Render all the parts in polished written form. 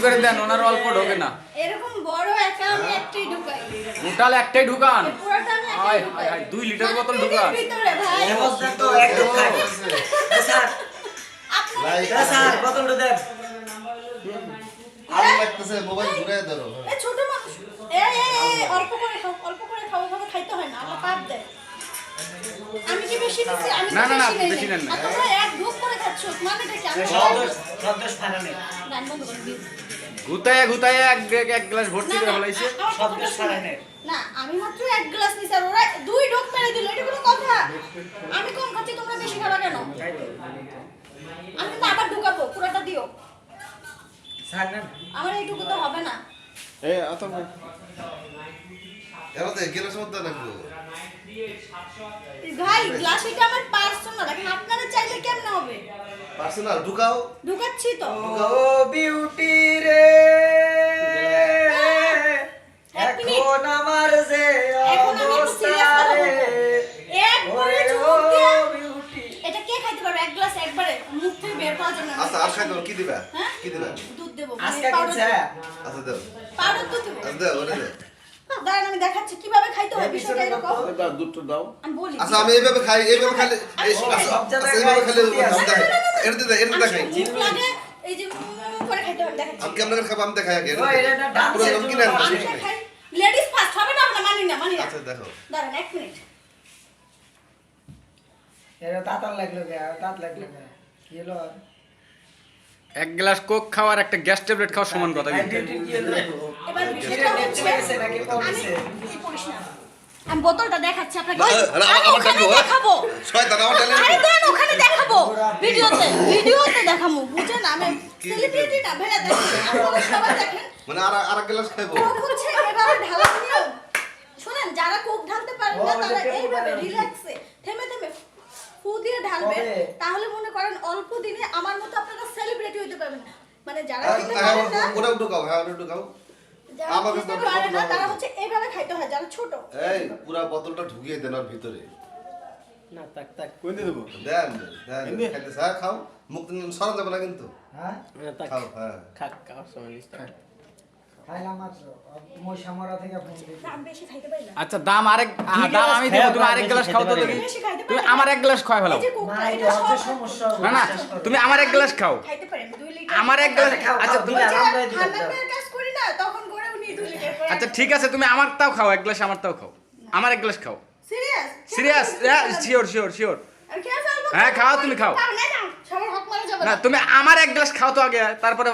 করে দেন, ওনার অল্প ঢোকে না। এরকম বড় একা আমি একটাই ঢুকাই। টোটাল একটাই ঢুকান। পুরোটা আমি একটাই ঢুকাই। 2 লিটার বোতল ঢুকান। ভিতরে ভাই। এর মধ্যে তো একদম খাই। স্যার স্যার বোতলটা দেন। আলো লাগতেছে, মোবাইল ঘুরে ধরো। এই ছোট মানুষ। অল্প করে খাও, অল্প করে খাও, ওভাবে খাইতে হয় না, আল্লাহ পাপ দেয়। আমি কি বেশি নিছি? আমি না, না, না, বেশি বেশি নেন না। আর তোমরা এক ঢোক করে খাচ্ছ, মানেটা কি? আমি সদস্য ফানা নেই। গান বন্ধ করে দিই। ঘুতায় এক গ্লাস ভর্তি করে ফেলাইছে। সদস্য ফানা নেই। না, আমি মাত্র এক গ্লাস নিছি আর ওরা 2 ঢোক মেরে দিল। এটা কোনো কথা? আমি কম খাচ্ছি, তোমরা বেশি খাবা কেন? আমি তো আবার ঢুকাবো, পুরোটা দিও। স্যার না। আমার এইটুকু তো হবে না। এই অত এবার তো গেলাস মধ্যে লাগবে। ভাই গ্লাস এটা আমার পার্সোনাল, এখন আপনারা চাইলে কেমনে হবে? পার্সোনাল ঢুকাও। ঢুকাচ্ছি তো। ও বিউটি রে এখন আমার যে এখন আমি একটু অবস্থা serious রে একবারে ওরে ও চুমুক দিয়া। বিউটি এটা কে খাইতে পারবে? এক গ্লাস একবারে মুখ থেকে বের করা যাবে না। আচ্ছা আর খাই দাও, কি দিবা? হ্যাঁ? কি দিবা? দুধ দেবো। আজকে কিনছে আচ্ছা দাও। পাউডার দুধ দেবো। আচ্ছা দাও, ওটা দাও। দাঁড়ান, আমি দেখাচ্ছি কিভাবে খাইতে হয়, বিষয়টা এরকম। দাও, দুধটা দাও। আমি বলি। আচ্ছা আমি এইভাবে খাই, এইভাবে খাইলে সব জায়গায় এইভাবে খাইলে খাই, দেখাই। এটা দেখাই। মুখ লাগে, এই যে করে খাইতে হয়, দেখাচ্ছি। আমি কেমন করে খাবো আমি দেখাই আগে। ও এটা একটা পুরো ডান্সের রকম জন্য কিনে আনবো। আমি দেখাই। লেডিস ফার্স্ট হবে না, আমরা মানি না। আচ্ছা দেখো। দাঁড়ান 1 মিনিট। এটা দাঁত লাগলো কে দাঁত লাগলো কে কি হলো এক গ্লাস কোক খাওয়ার একটা গ্যাস ট্যাবলেট খাওয়ার সমান কথা কিন্তু। বিউটি কি হলো এবার বিষয়টা হচ্ছে নাকি আমি পড়ছে এই পড়িস না। আমি বোতলটা দেখাচ্ছি আপনাকে। না, না, আমি আমার ওখানে ডাকবো, দেখাবো। শয়তান আমার ডালে। আরে দেন, ওখানে দেখাবো। ভিডিওতে দেখামু। বুঝেন আমি সেলিব্রিটি না, ভেড়া দেখেন। আপনারা সবাই দেখেন। মানে আর এক গ্লাস খাইবো। কোক হচ্ছে এভাবে ঢালা নিয়ম। শুনেন, যারা কোক ঢালতে পারেন না তারা এইভাবে রিল্যাক্সে থেমে থেমে ফু দিয়ে ঢালবেন। তাহলে মনে করেন অল্প দিনে আমার মতো আপনারা সেলিব্রিটি হতে পারবেন। মানে যারা খেতে পারেন না, ওটা ঢুকাও, হ্যাঁ ওটা ঢুকাও। যারা আমার কাছে খেতে তো পারে না বোতল তারা নাও। হচ্ছে এইভাবে খাইতে হয়, যারা ছোট। এই পুরা বোতলটা ঢুকিয়ে দেন ওর ভিতরে। না তাক তাক কোন দিয়ে দেবো? দেন খাইতে স্যার খাও, মুখ সরান যাবে না কিন্তু। হ্যাঁ খাও, হ্যাঁ। খাওয়ার সময় নিস্তা। খাইলাম মাত্র মই সামরা থেকে ফোন দিই দাম বেশি খাইতে পারি না। আচ্ছা দাম দাম আমি দেবো, তুমি আরেক গ্লাস খাও তো দেখি। বেশি খাইতে পারি তুমি না। আমার এক গ্লাস খাওয়াই ফেলাও। এই যে কোকটা, না এটা এটা হচ্ছে সব সমস্যা না না, তুমি আমার এক গ্লাস খাও। খাইতে পারেন 2 লিটার। আমার এক গ্লাস। আচ্ছা তুমি ঠান্ডার কাজ করি না, তখন করে উনি 2 লিটার করে। আচ্ছা ঠিক আছে, তুমি আমারটাও খাও, এক গ্লাস আমারটাও খাও। আমার এক গ্লাস খাও। সিরিয়াস? সিরিয়াস? শিওর। আর খেয়ে ফেলবো? হ্যাঁ, খাও, তুমি খাও। না, না, সবার হক মারা যাবে না, না। তুমি আমার এক গ্লাস খাও তো আগে, তারপরে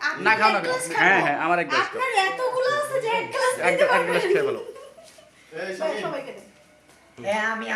আপনি না খাও না এক খাও। গ্লাস খাবো? হ্যাঁ, আমার এক গ্লাস খাও। আপনার এতগুলো আছে যে এক গ্লাস এক খেতে গ্লাস খেয়ে ফেলো। পারবেন। সবাইকে দেন। হ্যাঁ আমি